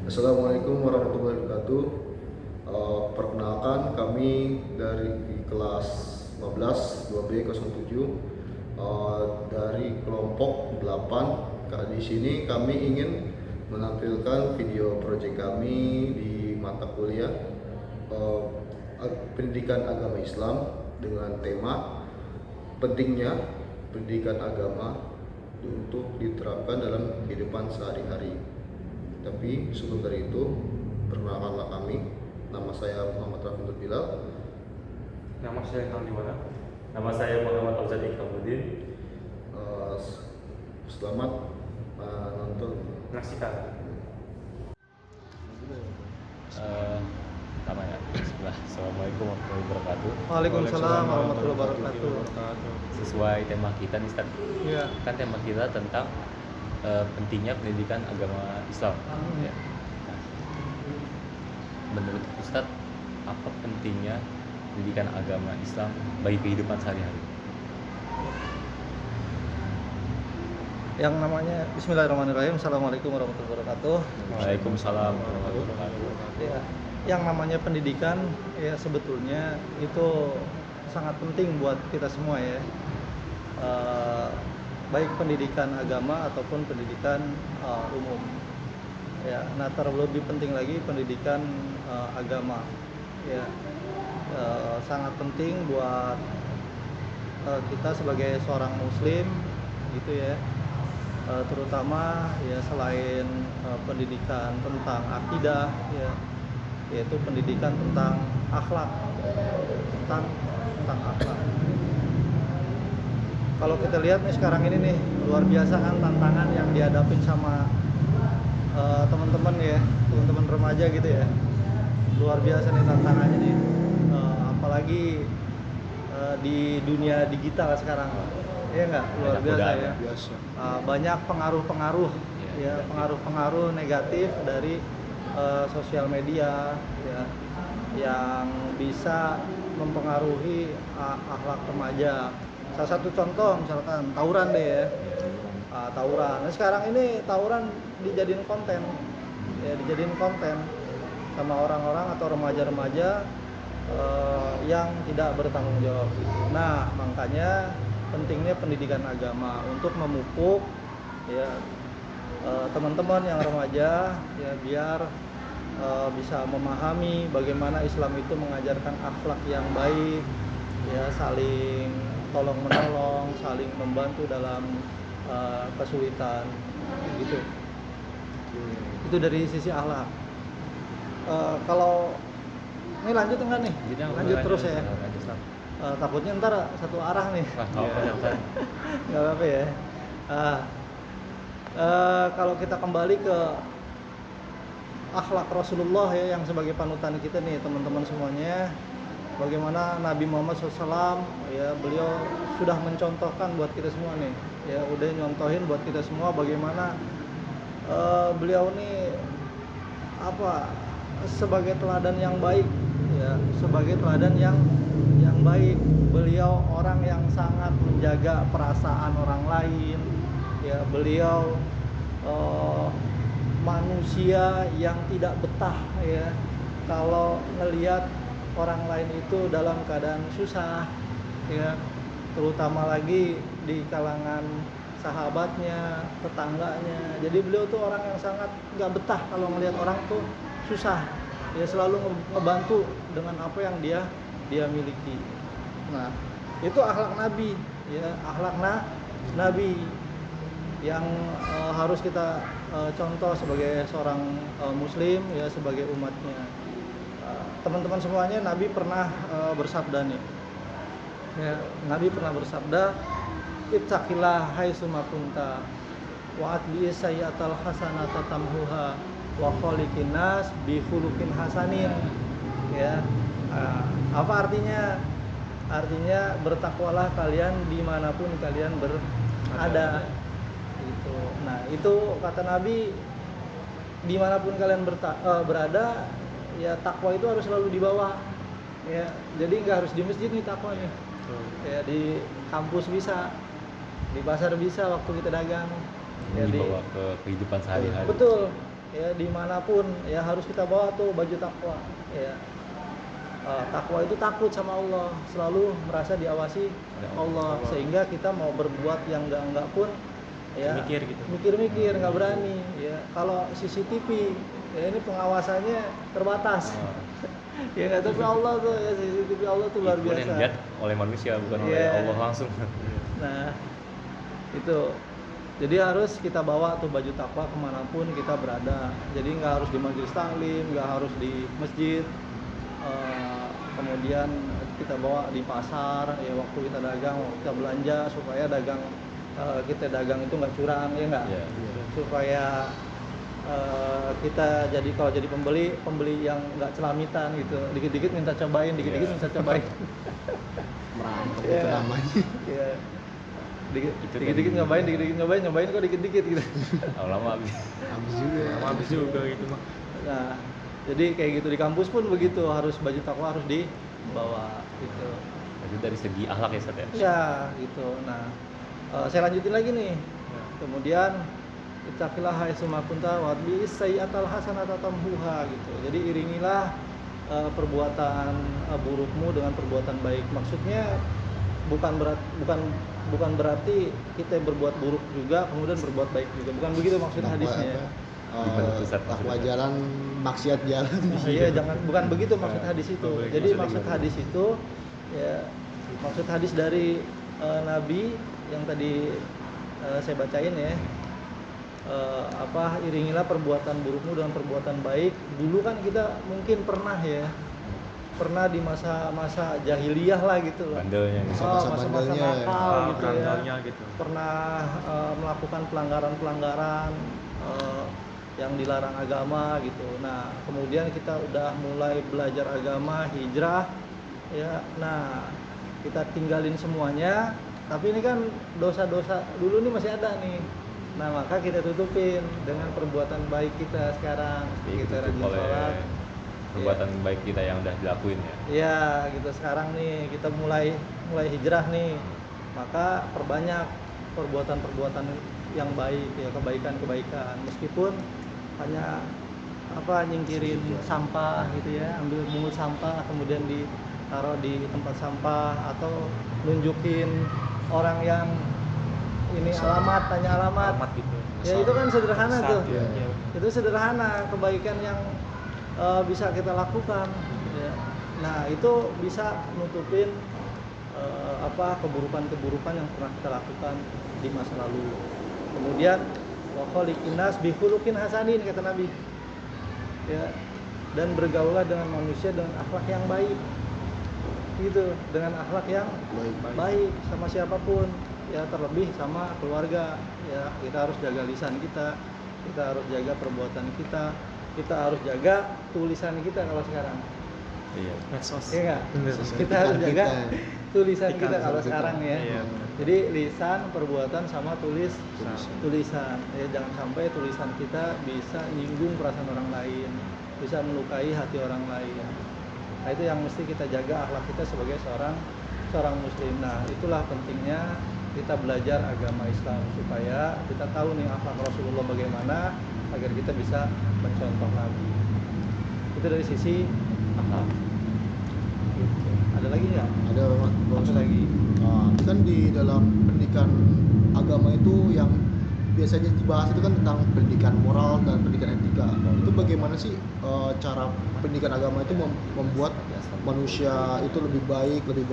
Assalamualaikum warahmatullahi wabarakatuh. Perkenalkan kami dari kelas 15 2B07 dari kelompok 8. Di sini kami ingin menampilkan video proyek kami di mata kuliah pendidikan agama Islam dengan tema pentingnya pendidikan agama untuk diterapkan dalam kehidupan sehari-hari. Tapi sebelum dari itu, perkenalkanlah kami. Nama saya Muhammad Rafiul Bilal. Nama saya Kang Dimana. Nama saya Muhammad Auzad Ikramuddin. Selamat menonton. Menyaksikan. Pertama ya, Assalamualaikum warahmatullahi wabarakatuh. Waalaikumsalam warahmatullahi wabarakatuh. Sesuai tema kita nih Ustaz. Iya. Kan tema kita tentang pentingnya pendidikan agama Islam. Ya. Nah, menurut Ustaz, apa pentingnya pendidikan agama Islam bagi kehidupan sehari-hari? Yang namanya Bismillahirrahmanirrahim. Assalamualaikum warahmatullahi wabarakatuh. Waalaikumsalam warahmatullahi wabarakatuh. Ya, yang namanya pendidikan ya sebetulnya itu sangat penting buat kita semua ya. Baik pendidikan agama ataupun pendidikan umum. Ya, nah terlebih penting lagi pendidikan agama. Ya, sangat penting buat kita sebagai seorang Muslim gitu ya. Terutama ya selain pendidikan tentang akidah ya, yaitu pendidikan tentang akhlak, tentang akhlak. Kalau kita lihat nih sekarang ini nih luar biasa kan tantangan yang dihadapin sama teman-teman ya, teman-teman remaja gitu ya. Luar biasa nih tantangannya nih, apalagi di dunia digital sekarang. Iya nggak, luar biasa ya. Banyak pengaruh-pengaruh ya, pengaruh-pengaruh negatif dari sosial media ya, yang bisa mempengaruhi akhlak remaja. Salah satu contoh misalkan tawuran deh ya, tawuran. Nah, sekarang ini tawuran dijadiin konten, ya dijadiin konten sama orang-orang atau remaja-remaja yang tidak bertanggung jawab. Nah, makanya pentingnya pendidikan agama untuk memupuk ya teman-teman yang remaja ya biar bisa memahami bagaimana Islam itu mengajarkan akhlak yang baik ya, saling tolong menolong, saling membantu dalam kesulitan gitu. Itu dari sisi akhlak. Kalau ini lanjut enggak nih? Lanjut terus ya. Takutnya ntar satu arah nih. Nggak apa-apa ya. Kalau kita kembali ke akhlak Rasulullah ya, yang sebagai panutan kita nih teman-teman semuanya, bagaimana Nabi Muhammad SAW ya, beliau sudah mencontohkan buat kita semua nih ya, udah nyontohin buat kita semua bagaimana beliau nih apa, sebagai teladan yang baik ya, sebagai teladan yang baik. Beliau orang yang sangat menjaga perasaan orang lain ya, beliau manusia yang tidak betah ya kalau ngelihat orang lain itu dalam keadaan susah ya, terutama lagi di kalangan sahabatnya, tetangganya. Jadi beliau tuh orang yang sangat nggak betah kalau ngelihat orang tuh susah ya, selalu ngebantu dengan apa yang dia miliki. Nah, itu akhlak Nabi ya, akhlak Nabi yang harus kita contoh sebagai seorang Muslim ya, sebagai umatnya. Teman-teman semuanya, Nabi pernah bersabda nih ya, Nabi pernah bersabda, ittaqillah haitsuma kunta wa atbi sayyatal hasanata tamhuha wa khaliqin nas bi khuluqin hasanin ya. Apa artinya? Artinya bertakwalah kalian dimanapun kalian berada gitu. Nah, itu kata Nabi, dimanapun kalian berada ya, takwa itu harus selalu dibawa ya. Jadi nggak harus di masjid nih takwanya ya, di kampus bisa, di pasar bisa, waktu kita dagang ya, dibawa ke kehidupan sehari-hari. Betul ya dimanapun ya harus kita bawa tuh baju takwa ya. Takwa itu takut sama Allah, selalu merasa diawasi Allah, sehingga kita mau berbuat yang enggak pun ya mikir-mikir nggak berani ya. Kalau CCTV ya ini pengawasannya terbatas. Ya nggak, tapi Allah tuh ya, CCTV Allah tuh luar biasa. Yang dilihat oleh manusia bukan oleh Allah langsung. Nah itu, jadi harus kita bawa tuh baju takwa kemanapun kita berada. Jadi nggak harus di majelis taklim, nggak harus di masjid. Kemudian kita bawa di pasar ya, waktu kita dagang, waktu kita belanja, supaya dagang kita dagang itu nggak curang ya nggak. Supaya kita jadi kalau jadi pembeli yang nggak celamitan gitu, dikit-dikit minta cobain, dikit-dikit minta cobain. Merampok itu namanya. Iya. Dikit-dikit nyobain kok dikit-dikit gitu. Lama habis juga gitu mah. Nah, jadi kayak gitu di kampus pun begitu, harus baju takwa harus dibawa gitu. Itu dari segi akhlak ya, Ustaz ya? Ya, gitu. Nah, saya lanjutin lagi nih. Kemudian ittaqillah haitsu ma kunta wa bi sayyi'atal hasanata tamhuha gitu. Jadi iringilah perbuatan burukmu dengan perbuatan baik. Maksudnya bukan berarti kita berbuat buruk juga kemudian berbuat baik juga. Bukan begitu maksud hadisnya. Takwa jalan, maksiat jalan. Iya, bukan begitu maksud hadis itu. Jadi maksud hadis itu ya, maksud hadis dari Nabi yang tadi saya bacain ya, iringilah perbuatan burukmu dengan perbuatan baik. Dulu kan kita mungkin pernah di masa jahiliyah lah gitu loh. Bandelnya gitu. Masa-masa nakal gitu ya. Gitu. Pernah melakukan pelanggaran yang dilarang agama gitu. Nah, kemudian kita udah mulai belajar agama, hijrah ya. Nah, kita tinggalin semuanya, tapi ini kan dosa-dosa dulu nih masih ada nih. Nah, maka kita tutupin dengan perbuatan baik kita sekarang. Kita rajin sholat. Perbuatan baik kita yang udah dilakuin ya. Iya, gitu. Sekarang nih kita mulai hijrah nih. Maka perbanyak perbuatan-perbuatan yang baik ya, kebaikan-kebaikan. Meskipun hanya nyingkirin sampah gitu ya, ambil mungut sampah kemudian ditaruh di tempat sampah, atau nunjukin orang yang ini tanya alamat gitu. Ya itu kan sederhana tuh. Ya. Itu sederhana kebaikan yang bisa kita lakukan ya. Nah, itu bisa nutupin keburukan-keburukan yang pernah kita lakukan di masa lalu. Kemudian wa khaliqin nas bi khuluqin hasanin, kata Nabi. Ya. Dan bergaulah dengan manusia dengan akhlak yang baik. Gitu, dengan akhlak yang baik sama siapapun, ya terlebih sama keluarga. Ya, kita harus jaga lisan kita harus jaga perbuatan kita harus jaga tulisan kita kalau sekarang. Iya. Medsos. Iya nggak? Kita harus jaga tulisan kita kalau sekarang ya. Iya. Jadi lisan, perbuatan sama tulisan. Ya, jangan sampai tulisan kita bisa nyinggung perasaan orang lain, bisa melukai hati orang lain. Nah, itu yang mesti kita jaga akhlak kita sebagai seorang muslim. Nah, itulah pentingnya kita belajar agama Islam supaya kita tahu nih akhlak Rasulullah bagaimana agar kita bisa mencontoh Nabi. Itu dari sisi akhlak. Ada lagi nggak? Ada Apa lagi? Kan di dalam pendidikan agama itu yang biasanya dibahas itu kan tentang pendidikan moral dan pendidikan etika. Itu bagaimana sih cara pendidikan agama itu membuat manusia itu lebih baik, lebih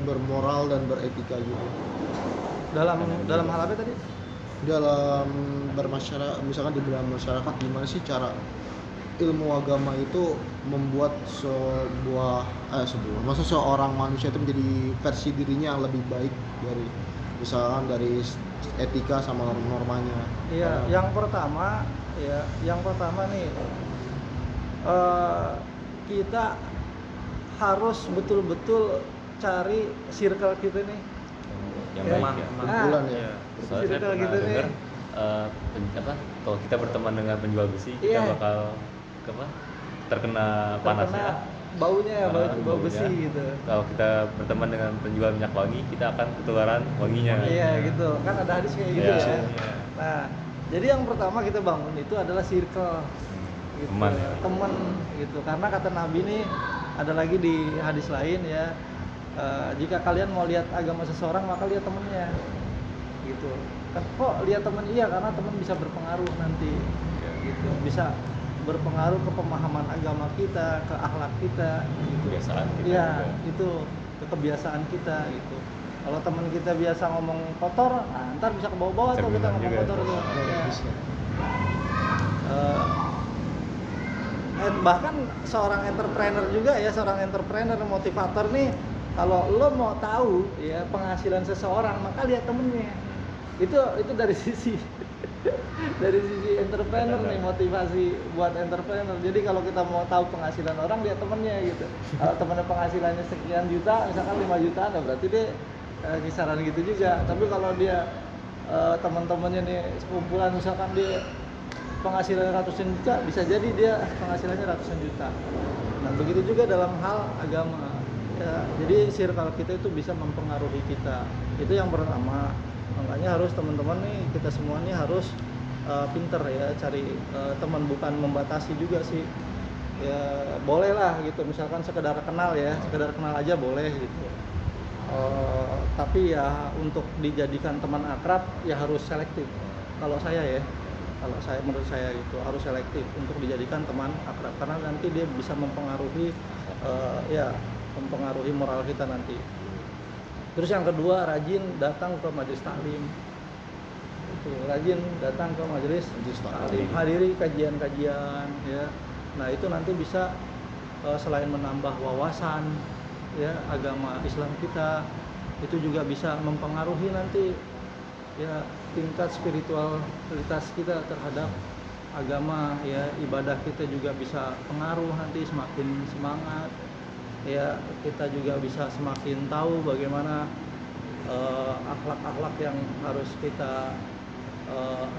bermoral dan beretika gitu. Dalam hal apa tadi? Dalam bermasyarakat, misalkan di dalam masyarakat, gimana sih cara ilmu agama itu membuat seorang manusia itu menjadi versi dirinya yang lebih baik dari misalkan dari etika sama normanya. Iya, yang pertama nih kita harus betul-betul cari circle kita nih Yang ya. baik ya. Kumpulan ya. Soalnya saya pernah gitu dengar kalau kita berteman dengan penjual besi, kita Iya. bakal terkena panasnya. Baunya bau Baunya. besi gitu. Kalau kita berteman dengan penjual minyak wangi, kita akan ketularan wanginya. Iya gitu, kan ada hadis kayak gitu Iya. ya. Iya. Nah, Jadi yang pertama kita bangun itu adalah circle gitu. Teman ya. Teman gitu. Karena kata Nabi ini ada lagi di hadis lain ya, jika kalian mau lihat agama seseorang maka lihat temennya gitu. Kan kok lihat teman? Iya, karena teman bisa berpengaruh nanti gitu. Bisa berpengaruh ke pemahaman agama kita, ke akhlak kita gitu. Kebiasaan kita Iya, juga. itu ke kebiasaan kita gitu. Kalau teman kita biasa ngomong kotor, nah, ntar bisa ke bawah-bawah tuh kita Cerminan ngomong juga kotor tuh. tuh. Nah, Ya. bisa. Bahkan seorang entrepreneur juga ya, seorang entrepreneur motivator nih, kalau lo mau tahu ya penghasilan seseorang maka lihat temennya. Itu dari sisi dari sisi entrepreneur nih, motivasi buat entrepreneur. Jadi kalau kita mau tahu penghasilan orang lihat temennya gitu. Kalau temennya penghasilannya sekian juta, misalkan 5 jutaan, nah berarti dia kisaran gitu juga. Tapi kalau dia teman-temannya nih sekumpulan misalkan dia penghasilan ratusan juta, bisa jadi dia penghasilannya ratusan juta. Nah begitu juga dalam hal agama ya, jadi circle kita itu bisa mempengaruhi kita, itu yang pertama. Makanya harus teman-teman nih, kita semua nih harus pinter ya cari teman, bukan membatasi juga sih ya. Boleh lah gitu, misalkan sekedar kenal ya, sekedar kenal aja boleh gitu. Tapi ya untuk dijadikan teman akrab ya harus selektif. Kalau saya ya, kalau saya, menurut saya itu harus selektif untuk dijadikan teman akrab, karena nanti dia bisa mempengaruhi ya mempengaruhi moral kita nanti. Terus yang kedua, rajin datang ke majelis taklim. Itu rajin datang ke majelis taklim, hadiri kajian-kajian ya. Nah itu nanti bisa selain menambah wawasan ya agama Islam kita, itu juga bisa mempengaruhi nanti ya tingkat spiritualitas kita terhadap agama ya. Ibadah kita juga bisa pengaruh nanti, semakin semangat ya. Kita juga bisa semakin tahu bagaimana akhlak-akhlak yang harus kita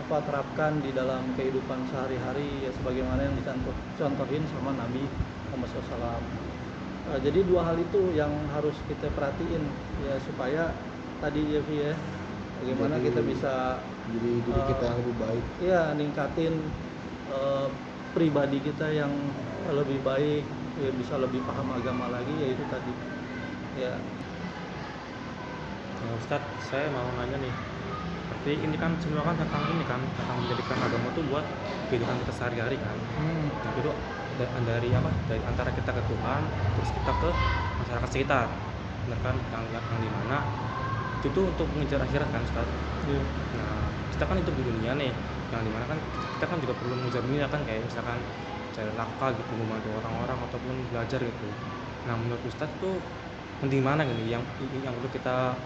terapkan di dalam kehidupan sehari-hari ya, sebagaimana yang dicontohin sama Nabi Muhammad SAW. Jadi dua hal itu yang harus kita perhatiin ya, supaya tadi ya Vi ya, bagaimana Jadi, kita bisa jadi diri kita yang lebih baik. ya ningkatin pribadi kita yang lebih baik ya, bisa lebih paham agama lagi, yaitu tadi ya. Ya, Ustadz, saya mau nanya nih. Berarti ini kan semua kan tentang ini kan, tentang menjadikan agama itu buat kehidupan kita sehari-hari kan. Nah, itu dari apa? Dari antara kita ke Tuhan, terus kita ke masyarakat sekitar. Benar kan? Yang di mana itu tuh untuk mengejar akhirat kan, Ustadz. Iya. Nah, kita kan hidup di dunia nih, yang dimana kan kita kan juga perlu mengejar dunia kan, kayak misalkan cari nafkah gitu, membantu orang-orang ataupun belajar gitu. Nah, menurut Ustadz tuh penting mana gini yang perlu kita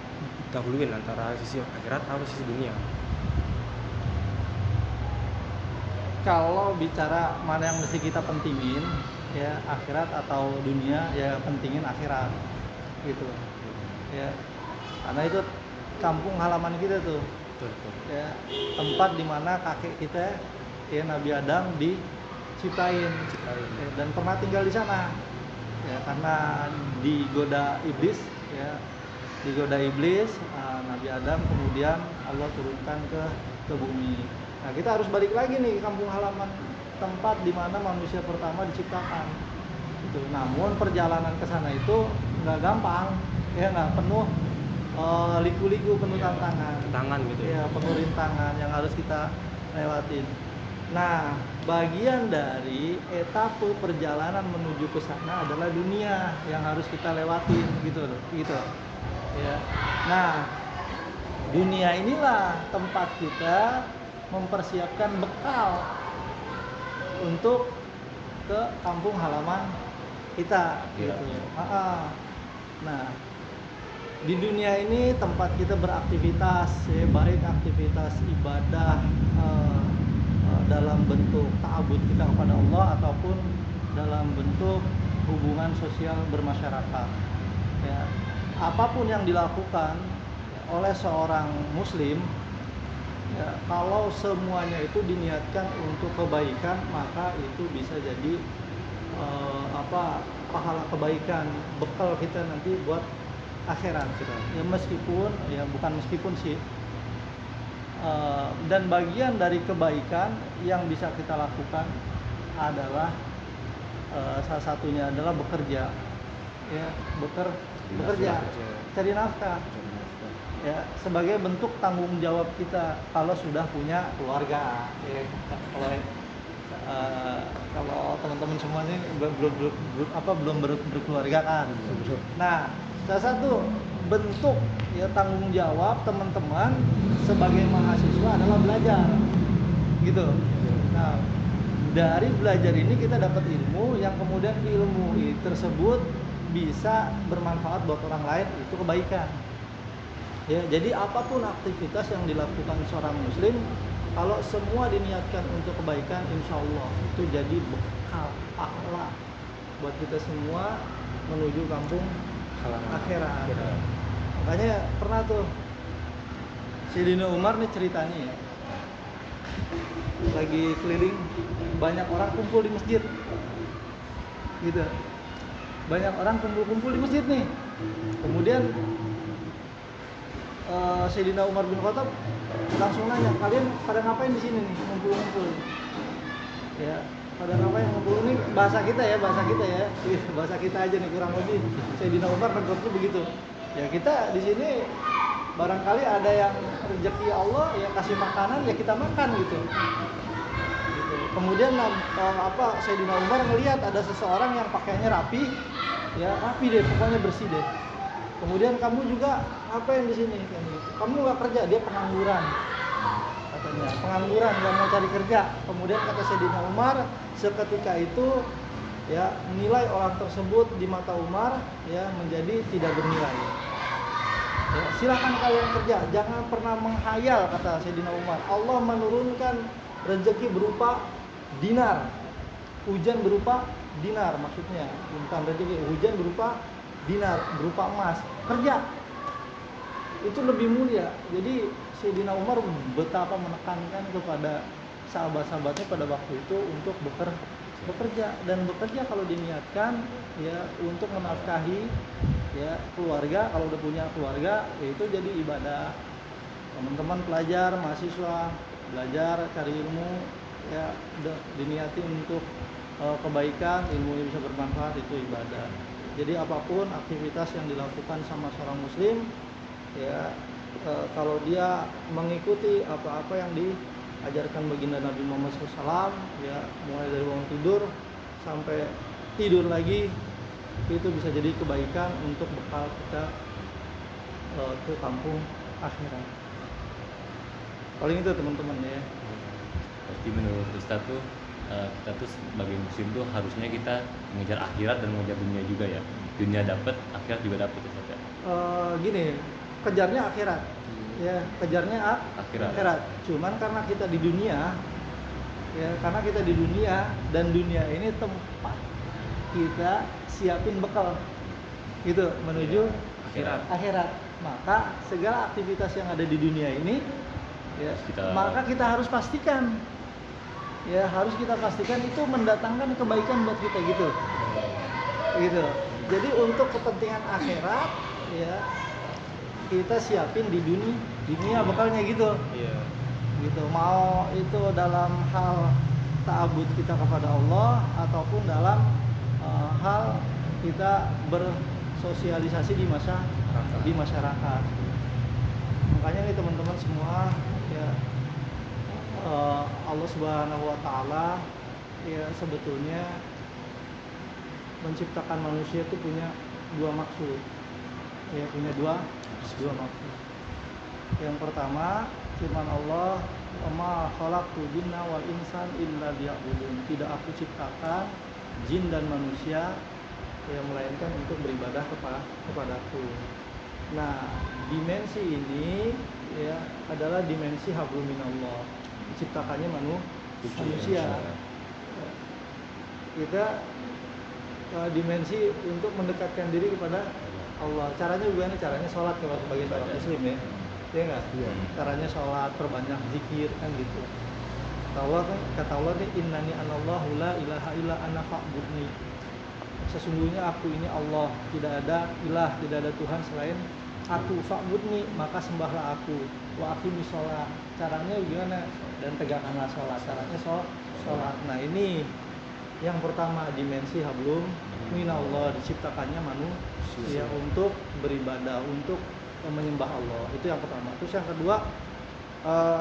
dahuluin antara sisi akhirat atau sisi dunia? Kalau bicara mana yang mesti kita pentingin ya, akhirat atau dunia, ya pentingin akhirat gitu ya, karena itu kampung halaman kita tuh Betul. ya, tempat dimana kakek kita ya Nabi Adam diciptain ya, dan pernah tinggal di sana ya, karena digoda iblis ya, Nabi Adam kemudian Allah turunkan ke bumi. Nah kita harus balik lagi nih ke kampung halaman, tempat di mana manusia pertama diciptakan gitu. Namun perjalanan ke sana itu nggak gampang ya, nggak penuh liku-liku, penuh Tantangan gitu ya, penuh rintangan yang harus kita lewatin. Nah, bagian dari etape perjalanan menuju ke sana adalah dunia yang harus kita lewatin gitu. Ya. Nah, dunia inilah tempat kita mempersiapkan bekal untuk ke kampung halaman kita gitu. Nah, di dunia ini tempat kita beraktivitas ya, baik aktivitas ibadah dalam bentuk ta'abud kita kepada Allah ataupun dalam bentuk hubungan sosial bermasyarakat ya. Apapun yang dilakukan oleh seorang muslim ya, kalau semuanya itu diniatkan untuk kebaikan, maka itu bisa jadi pahala kebaikan, bekal kita nanti buat akhirat kita ya. Meskipun ya, bukan meskipun sih, Dan bagian dari kebaikan yang bisa kita lakukan adalah salah satunya adalah bekerja, ya, bekerja, cari nafkah, ya, sebagai bentuk tanggung jawab kita kalau sudah punya keluarga, ya. Kalau teman-teman semua ini belum berkeluarga kan. Nah, salah satu bentuk ya tanggung jawab teman-teman sebagai mahasiswa adalah belajar, gitu. Nah, dari belajar ini kita dapat ilmu yang kemudian ilmu tersebut bisa bermanfaat buat orang lain, itu kebaikan. Ya, jadi apapun aktivitas yang dilakukan seorang muslim, kalau semua diniatkan untuk kebaikan, insya Allah itu jadi bekal pahala buat kita semua menuju kampung akhirat. Makanya pernah tuh Sayyidina Umar nih ceritanya ya, lagi keliling, banyak orang kumpul di masjid, gitu. Banyak orang kumpul di masjid nih. Kemudian Sayyidina Umar bin Khattab langsung nanya, kalian pada ngapain di sini nih ngumpul-ngumpul? Ya, pada ngapain ngumpul ini? Bahasa kita ya. Bahasa kita aja nih kurang lebih. Sayyidina Umar nangkepnya begitu. Ya, kita di sini barangkali ada yang rezeki Allah ya kasih makanan ya kita makan gitu. Kemudian Sayyidina Umar ngelihat ada seseorang yang pakaiannya rapi deh, pokoknya bersih deh. Kemudian kamu juga apa yang di sini? Kamu nggak kerja, dia pengangguran, katanya. Pengangguran, nggak mau cari kerja. Kemudian kata Sayyidina Umar, seketika itu ya nilai orang tersebut di mata Umar ya menjadi tidak bernilai. Ya, silakan kalian kerja, jangan pernah menghayal, kata Sayyidina Umar. Allah menurunkan rezeki berupa dinar, hujan berupa dinar, maksudnya bukan rezeki, hujan berupa dinar, berupa emas. Kerja itu lebih mulia. Jadi Sayyidina Umar betapa menekankan kepada sahabat-sahabatnya pada waktu itu untuk bekerja, dan bekerja kalau diniatkan ya untuk menafkahi ya keluarga. Kalau udah punya keluarga ya itu jadi ibadah. Teman-teman pelajar, mahasiswa belajar, cari ilmu ya diniati untuk kebaikan, ilmu yang bisa bermanfaat, itu ibadah. Jadi apapun aktivitas yang dilakukan sama seorang muslim ya kalau dia mengikuti apa-apa yang diajarkan baginda Nabi Muhammad SAW ya, mulai dari bangun tidur sampai tidur lagi, itu bisa jadi kebaikan untuk bekal kita ke kampung akhirat. Paling itu teman-teman ya. Berarti menurut Ustaz tuh kita tuh sebagai muslim tuh harusnya kita mengejar akhirat dan mengejar dunia juga ya. Dunia dapat, akhirat juga dapat Ustaz ya. Gini, kejarnya akhirat. Ya, kejarnya akhirat. Cuman karena kita di dunia dan dunia ini tempat kita siapin bekal gitu menuju akhirat. Maka segala aktivitas yang ada di dunia ini ya, maka kita harus pastikan itu mendatangkan kebaikan buat kita gitu. Jadi untuk kepentingan akhirat ya kita siapin di dunia bekalnya gitu. Gitu. Mau itu dalam hal ta'abud kita kepada Allah ataupun dalam hal kita bersosialisasi di masyarakat. Makanya nih teman-teman semua ya, Allah Subhanahu wa taala ya sebetulnya menciptakan manusia itu punya dua maksud. Ya, punya dua maksud. Yang pertama, firman Allah, "Wa ma khalaqtul jinna wal insan illa liya'budun." Tidak aku ciptakan jin dan manusia yang melainkan untuk beribadah kepadaku. Nah, dimensi ini ya adalah dimensi hablum minallah. Diciptakannya manusia. Kita dimensi untuk mendekatkan diri kepada Allah. Caranya gimana? Caranya sholat kalau sebagai orang muslim ya. Iya nggak? Iya. Caranya sholat, perbanyak zikir kan gitu. Kata Allah nih, innani anallahu la ilaha illa ana fa'budni. Sesungguhnya aku ini Allah, tidak ada ilah, tidak ada Tuhan selain aku, fa'budni, maka sembahlah aku, wa aqimis sholat, caranya gimana, dan tegakkanlah sholat, caranya sholat. Nah ini yang pertama, dimensi hablum minallah, diciptakannya manusia untuk beribadah, untuk menyembah Allah. Itu yang pertama. Terus yang kedua,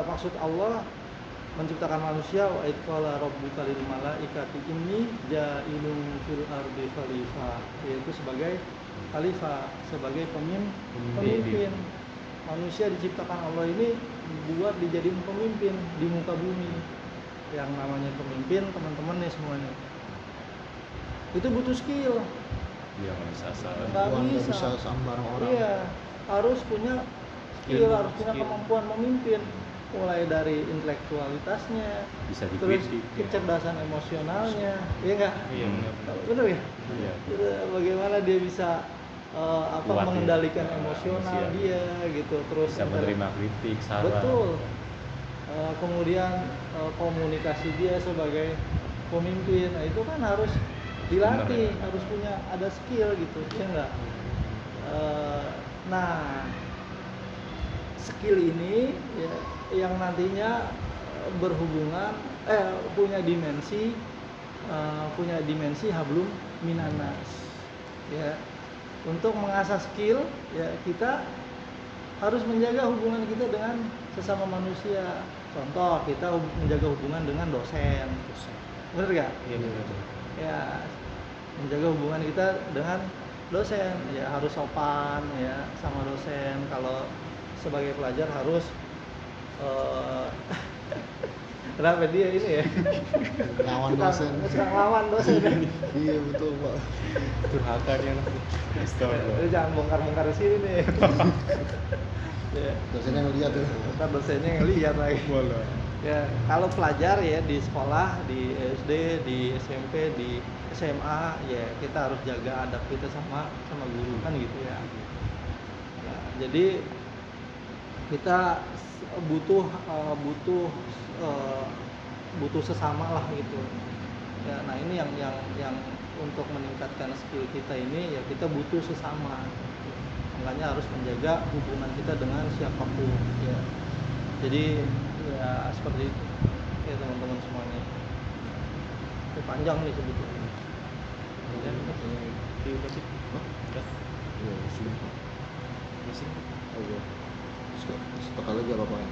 maksud Allah menciptakan manusia, wa id qala rabbuka lil malaikati inni ja'ilun fil ardi khalifah, yaitu sebagai khalifah, sebagai pemimpin. Manusia diciptakan Allah ini buat dijadiin pemimpin di muka bumi. Yang namanya pemimpin, teman-teman nih semuanya, itu butuh skill. Iya, nggak bisa asal. Nggak Nggak bisa. bisa sambar orang. Iya, harus punya skill, harus punya skill. kemampuan memimpin, mulai dari intelektualitasnya, Bisa terus dikritik. kecerdasan emosionalnya, iya nggak? Iya benar. Bener ya? Iya. Bagaimana dia bisa Kuat ya. mengendalikan emosional Manusia. dia gitu, terus Bisa menerima kritik, saran. betul. Kemudian komunikasi dia sebagai pemimpin, nah itu kan harus dilatih, Bener ya. harus punya ada skill gitu, ya enggak? Nah, skill ini ya, yang nantinya berhubungan punya dimensi hablum minanas, ya. Untuk mengasah skill, ya kita harus menjaga hubungan kita dengan sesama manusia. Contoh, kita menjaga hubungan dengan dosen, bener gak? Iya benar. Ya, menjaga hubungan kita dengan dosen, ya harus sopan ya sama dosen. Kalau sebagai pelajar harus kenapa dia ini ya? Lawan dosen. Suka lawan dosen. Iya betul Pak. Durhaka dia. Lu jangan bongkar-bongkar di sini nih. Ya, Dosennya ngeliat tuh. ntar dosennya ngeliat lagi. Ya, kalau pelajar ya di sekolah, di SD, di SMP, di SMA, ya kita harus jaga adab kita sama guru kan gitu ya. Nah, jadi kita butuh sesama lah gitu. Ya, nah ini yang untuk meningkatkan skill kita ini ya kita butuh sesama. Makanya harus menjaga hubungan kita dengan siapapun ya. Jadi ya seperti itu ya teman-teman semuanya. Ini panjang nih sebetulnya. Dan di masih. Udah. Iya sih. Masih. Oh iya. Sekali lagi apa Pak?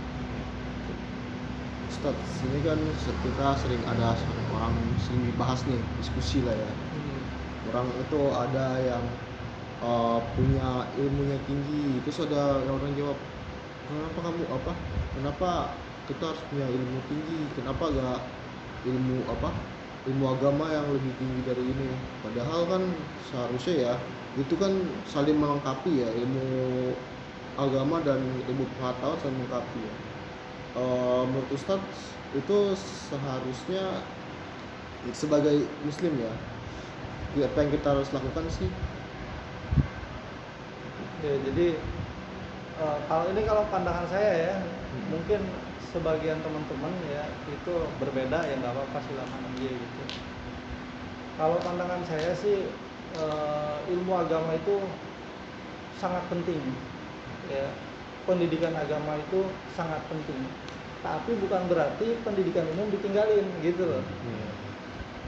Ustaz, sini kan kita sering ada orang sering dibahas nih, diskusi lah ya. Orang itu ada yang punya ilmunya tinggi, terus ada orang jawab, kenapa kita harus punya ilmu tinggi, kenapa gak ilmu agama yang lebih tinggi dari ini? Padahal kan seharusnya ya itu kan saling melengkapi ya, ilmu agama dan ilmu pengetahuan saling melengkapi ya. Menurut Ustaz itu seharusnya sebagai muslim ya, apa yang kita harus lakukan sih? Ya, jadi kalau pandangan saya ya, mungkin sebagian teman-teman ya itu berbeda ya, nggak apa-apa silakan aja gitu. Kalau pandangan saya sih ilmu agama itu sangat penting ya, pendidikan agama itu sangat penting, tapi bukan berarti pendidikan umum ditinggalin gitu loh.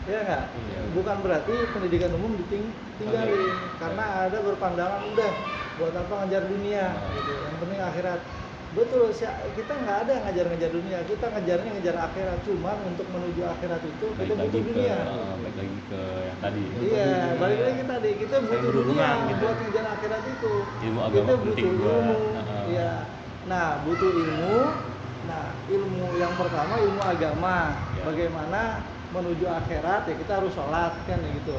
Ya nggak? Iya. Bukan berarti pendidikan umum ditinggalin, karena ada berpandangan udah buat apa ngajar dunia gitu, yang penting akhirat. Betul, kita nggak ada yang ngajar dunia, kita ngajarnya ngejar akhirat. Cuman untuk menuju akhirat itu kita butuh dunia. Balik lagi ke yang tadi. Iya, balik lagi tadi kita butuh dunia gitu. buat ngejar akhirat itu. Ilmu agama Kita penting butuh buat, ilmu. Iya. Nah, butuh ilmu. Nah, ilmu yang pertama ilmu agama. Ya. Bagaimana menuju akhirat ya kita harus sholat kan ya gitu.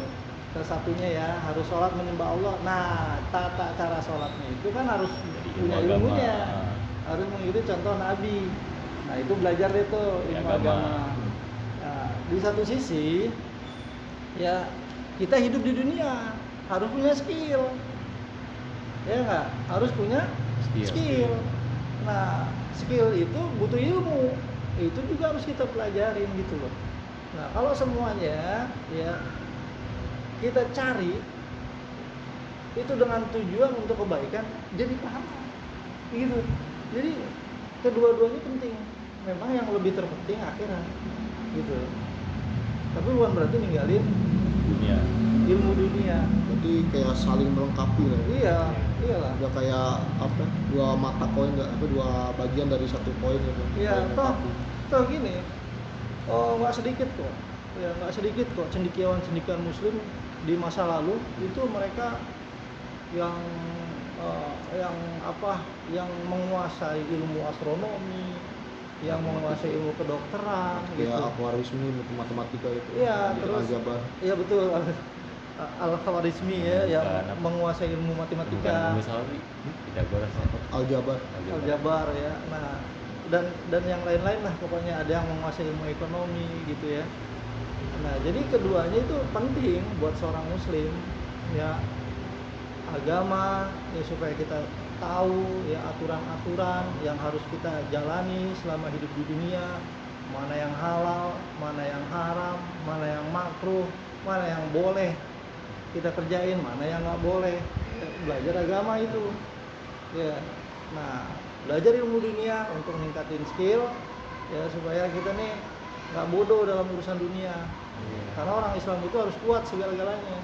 Salah satunya ya harus sholat menyembah Allah. Nah, tata cara sholatnya itu kan harus Jadi punya ilmu agama. ilmunya. Harus mengikuti contoh Nabi. Nah, itu belajar deh tuh ilmu agama. Nah, di satu sisi ya kita hidup di dunia harus punya skill. Ya enggak? Harus punya skill. Nah, skill itu butuh ilmu. Itu juga harus kita pelajarin gitu loh. Nah, kalau semuanya ya kita cari itu dengan tujuan untuk kebaikan jadi pahala gitu. Jadi kedua-duanya penting, memang yang lebih terpenting akhirat gitu, tapi bukan berarti ninggalin dunia. ilmu dunia. Berarti kayak saling melengkapi lah. Iya, iyalah. Udah kayak apa? Dua mata koin nggak? Apa dua bagian dari satu koin gitu. Iya, Saling toh melengkapi. gini, nggak sedikit kok, ya nggak sedikit kok cendekiawan-cendekiawan Muslim di masa lalu itu mereka yang yang menguasai ilmu astronomi, yang menguasai ilmu kedokteran, Kayak gitu. Al-Khwarizmi, matematika itu. Iya, Gitu, terus aljabar. iya betul. Al-Khawarizmi ya, yang Bukan apa? menguasai ilmu Bukan matematika, Ghazali, Pythagoras ya. Aljabar. aljabar ya. Nah, dan yang lain-lain lah, pokoknya ada yang menguasai ilmu ekonomi gitu ya. Nah, jadi keduanya itu penting buat seorang muslim ya, agama ya, supaya kita tahu ya aturan-aturan yang harus kita jalani selama hidup di dunia, mana yang halal, mana yang haram, mana yang makruh, mana yang boleh kita kerjain, mana yang nggak boleh. Ya, belajar agama itu ya. Nah, belajar ilmu dunia untuk meningkatin skill ya, supaya kita nih nggak bodoh dalam urusan dunia. Karena orang Islam itu harus kuat segala-galanya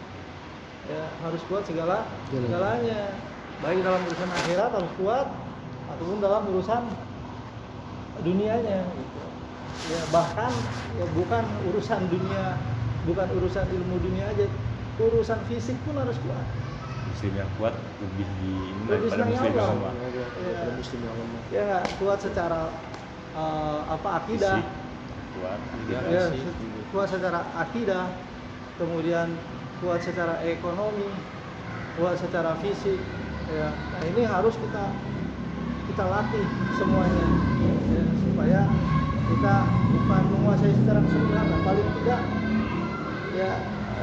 ya, harus kuat segalanya, baik dalam urusan akhirat harus kuat ataupun dalam urusan dunianya gitu. Ya, bahkan ya bukan urusan dunia, bukan urusan ilmu dunia aja, urusan fisik pun harus kuat. Muslim yang kuat lebih Lebih daripada senang muslim yang Allah. lemah. Daripada muslim yang lemah. Ya nggak, kuat secara akidah. Fisik, kuat, Ya, idealisasi. kuat secara akidah, kemudian kuat secara ekonomi, kuat secara fisik ya. Nah, ini harus kita latih semuanya ya, supaya kita bukan menguasai secara keseluruhan, paling tidak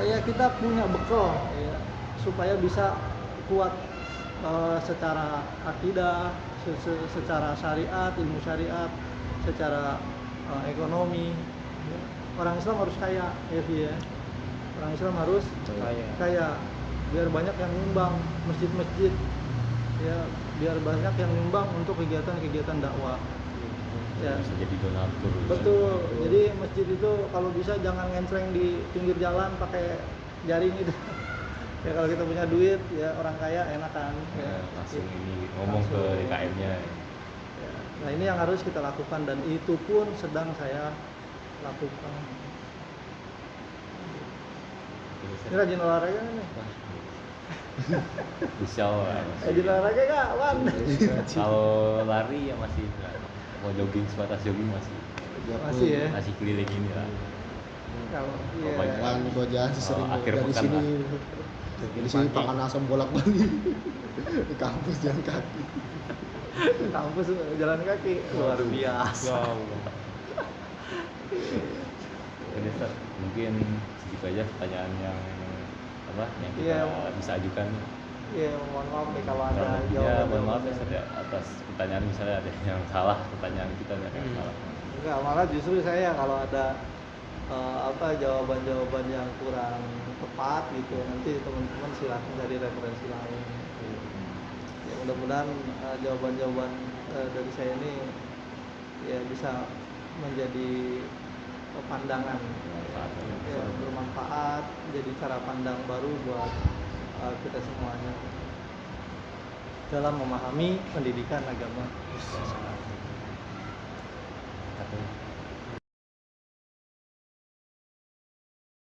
ya kita punya bekal ya, supaya bisa kuat secara akidah, secara syariat, ilmu syariat, secara ekonomi. Orang Islam harus kaya ya, Vi, ya. Orang Islam harus kaya biar banyak yang nyumbang masjid-masjid ya, biar banyak yang nyumbang untuk kegiatan-kegiatan dakwah ya. Bisa jadi donatur. Betul. Jadi masjid itu kalau bisa jangan ngencreng di pinggir jalan pakai jaring itu. Ya kalau kita punya duit ya, orang kaya enakan Ya, ya. langsung ini ngomong ke Langsung. DKM-nya. Ya. Nah, ini yang harus kita lakukan dan itu pun sedang saya lakukan. Ini rajin olahraga kan nih? Insya Allah. Rajin olahraga gak, Wan? Kalau lari ya masih, mau jogging sebatas jogging masih Masih ya? masih keliling ini lah. Kalau Pokoknya. Kan gua jalan sering akhir dari pekan sini. lah. Di sini pakan asam bolak-balik. Di kampus jalan kaki. kampus jalan kaki luar biasa. Oke, Ustaz, mungkin segitu aja pertanyaan yang yang kita Iya. bisa ajukan. Ya, mohon maaf nih kalau ada Kurang lebihnya jawaban. mohon maaf ya Ustaz, ya, atas pertanyaan misalnya ada yang salah, pertanyaan kita ada yang salah. Enggak, malah justru saya kalau ada jawaban-jawaban yang kurang tepat gitu, nanti teman-teman silahkan dari referensi lain. Ya, mudah-mudahan jawaban-jawaban dari saya ini ya bisa menjadi pandangan ya, bermanfaat, jadi cara pandang baru buat kita semuanya dalam memahami pendidikan agama.